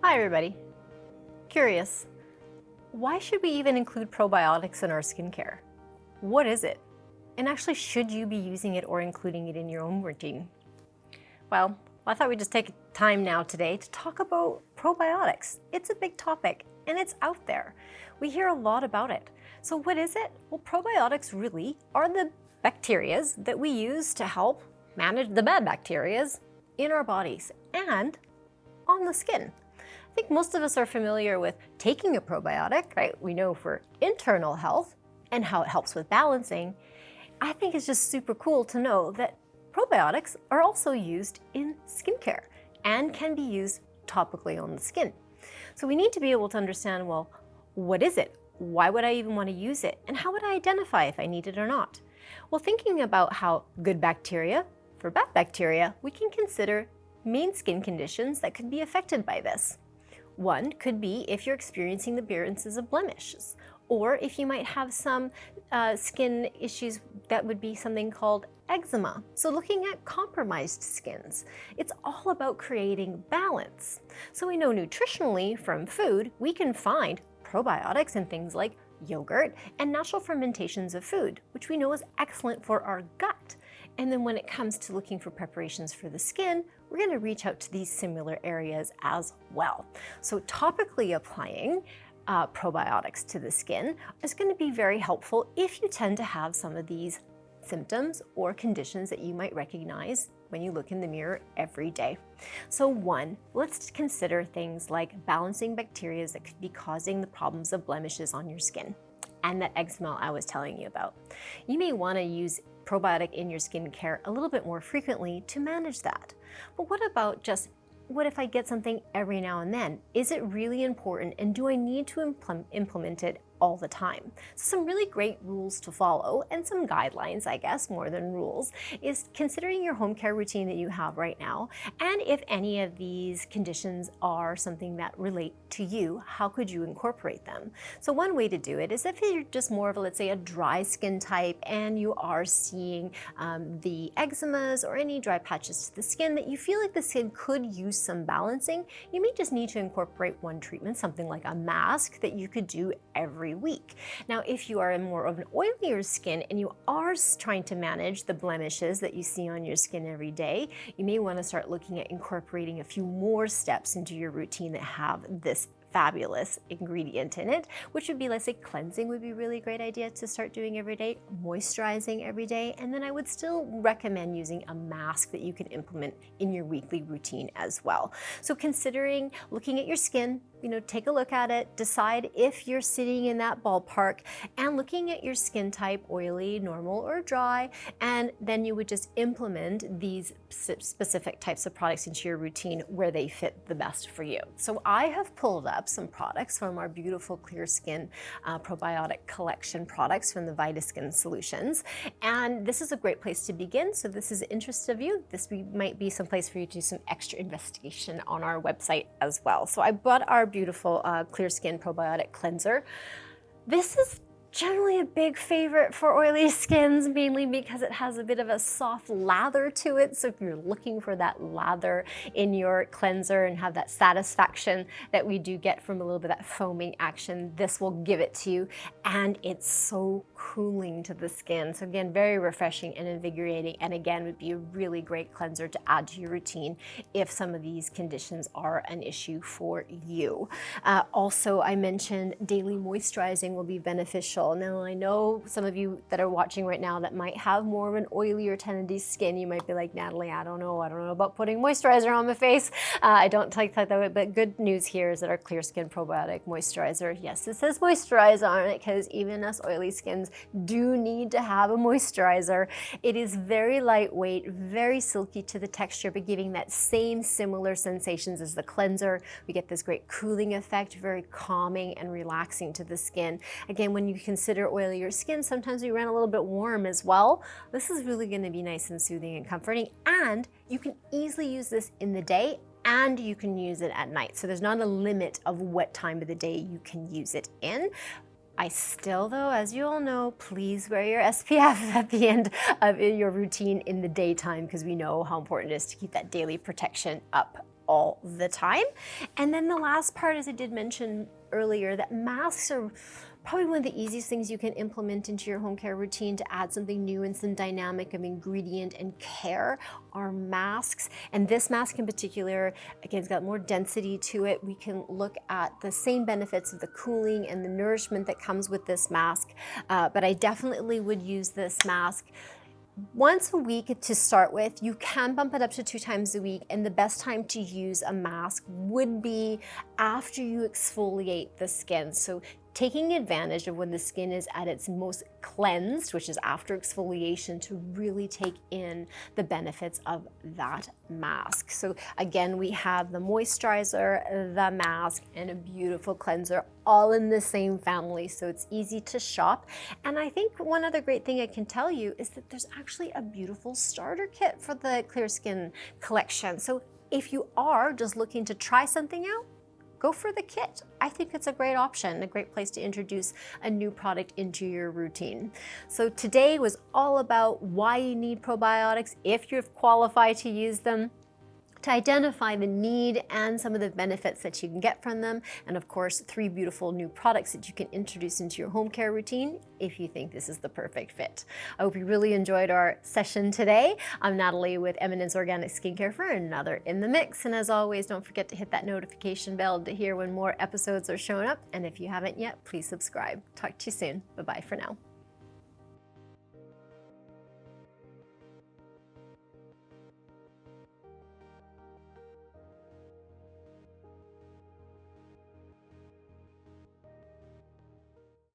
Hi everybody. Curious, why should we even include probiotics in our skincare? What is it? And actually, should you be using it or including it in your own routine? Well, I thought we'd just take time now today to talk about probiotics. It's a big topic and it's out there. We hear a lot about it. So what is it? Well, probiotics really are the bacterias that we use to help manage the bad bacterias in our bodies and on the skin. I think most of us are familiar with taking a probiotic, right? We know for internal health and how it helps with balancing. I think it's just super cool to know that probiotics are also used in skincare and can be used topically on the skin. So we need to be able to understand, well, what is it? Why would I even want to use it? And how would I identify if I need it or not? Well, thinking about how good bacteria for bad bacteria, we can consider main skin conditions that could be affected by this. One could be if you're experiencing the appearances of blemishes, or if you might have some skin issues that would be something called eczema. So looking at compromised skins, it's all about creating balance. So we know nutritionally from food, we can find probiotics in things like yogurt and natural fermentations of food, which we know is excellent for our gut. And then when it comes to looking for preparations for the skin, we're going to reach out to these similar areas as well. So topically applying probiotics to the skin is going to be very helpful if you tend to have some of these symptoms or conditions that you might recognize when you look in the mirror every day. So one, let's consider things like balancing bacteria that could be causing the problems of blemishes on your skin and that eczema I was telling you about. You may want to use probiotic in your skincare a little bit more frequently to manage that. But what about just, what if I get something every now and then? Is it really important, and do I need to implement it all the time? So some really great rules to follow, and some guidelines, I guess, more than rules, is considering your home care routine that you have right now, and if any of these conditions are something that relate to you, how could you incorporate them? So one way to do it is if you're just more of a, let's say, a dry skin type, and you are seeing the eczemas or any dry patches to the skin that you feel like the skin could use some balancing, you may just need to incorporate one treatment, something like a mask that you could do every week. Now, if you are in more of an oilier skin and you are trying to manage the blemishes that you see on your skin every day, you may want to start looking at incorporating a few more steps into your routine that have this fabulous ingredient in it, which would be, let's say, cleansing would be a really great idea to start doing every day, moisturizing every day, and then I would still recommend using a mask that you can implement in your weekly routine as well. So considering looking at your skin, take a look at it, decide if you're sitting in that ballpark, and looking at your skin type, oily, normal, or dry, and then you would just implement these specific types of products into your routine where they fit the best for you. So I have pulled up some products from our beautiful Clear Skin probiotic collection products from the VitaSkin Solutions, and this is a great place to begin. So this is interest of you. This might be some place for you to do some extra investigation on our website as well. So I bought our beautiful Clear Skin Probiotic Cleanser. This is generally a big favorite for oily skins, mainly because it has a bit of a soft lather to it. So if you're looking for that lather in your cleanser and have that satisfaction that we do get from a little bit of that foaming action, this will give it to you. And it's so cooling to the skin. So again, very refreshing and invigorating. And again, would be a really great cleanser to add to your routine if some of these conditions are an issue for you. Also, I mentioned daily moisturizing will be beneficial. Now, I know some of you that are watching right now that might have more of an oily or tendy skin. You might be like, Natalie, I don't know about putting moisturizer on my face. I don't like that way, but good news here is that our Clear Skin Probiotic Moisturizer, yes, it says moisturize on it because even us oily skins do need to have a moisturizer. It is very lightweight, very silky to the texture, but giving that same similar sensations as the cleanser. We get this great cooling effect, very calming and relaxing to the skin. Again, when you consider oilier skin, sometimes we run a little bit warm as well. This is really going to be nice and soothing and comforting, and you can easily use this in the day and you can use it at night. So there's not a limit of what time of the day you can use it in. I still, though, as you all know, please wear your SPF at the end of your routine in the daytime because we know how important it is to keep that daily protection up all the time. And then the last part, as I did mention earlier, that masks are probably one of the easiest things you can implement into your home care routine to add something new and some dynamic of ingredient and care are masks. And this mask in particular, again, it's got more density to it. We can look at the same benefits of the cooling and the nourishment that comes with this mask. But I definitely would use this mask once a week to start with. You can bump it up to 2 times a week, and the best time to use a mask would be after you exfoliate the skin. So taking advantage of when the skin is at its most cleansed, which is after exfoliation, to really take in the benefits of that mask. So again, we have the moisturizer, the mask, and a beautiful cleanser all in the same family, so it's easy to shop. And I think one other great thing I can tell you is that there's actually a beautiful starter kit for the Clear Skin collection. So if you are just looking to try something out, go for the kit. I think it's a great option, a great place to introduce a new product into your routine. So today was all about why you need probiotics, if you're qualified to use them, to identify the need and some of the benefits that you can get from them, and of course 3 beautiful new products that you can introduce into your home care routine if you think this is the perfect fit. I hope you really enjoyed our session today. I'm Natalie with Eminence Organics Skincare for another In the Mix, and as always, don't forget to hit that notification bell to hear when more episodes are showing up, and if you haven't yet, please subscribe. Talk to you soon. Bye-bye for now.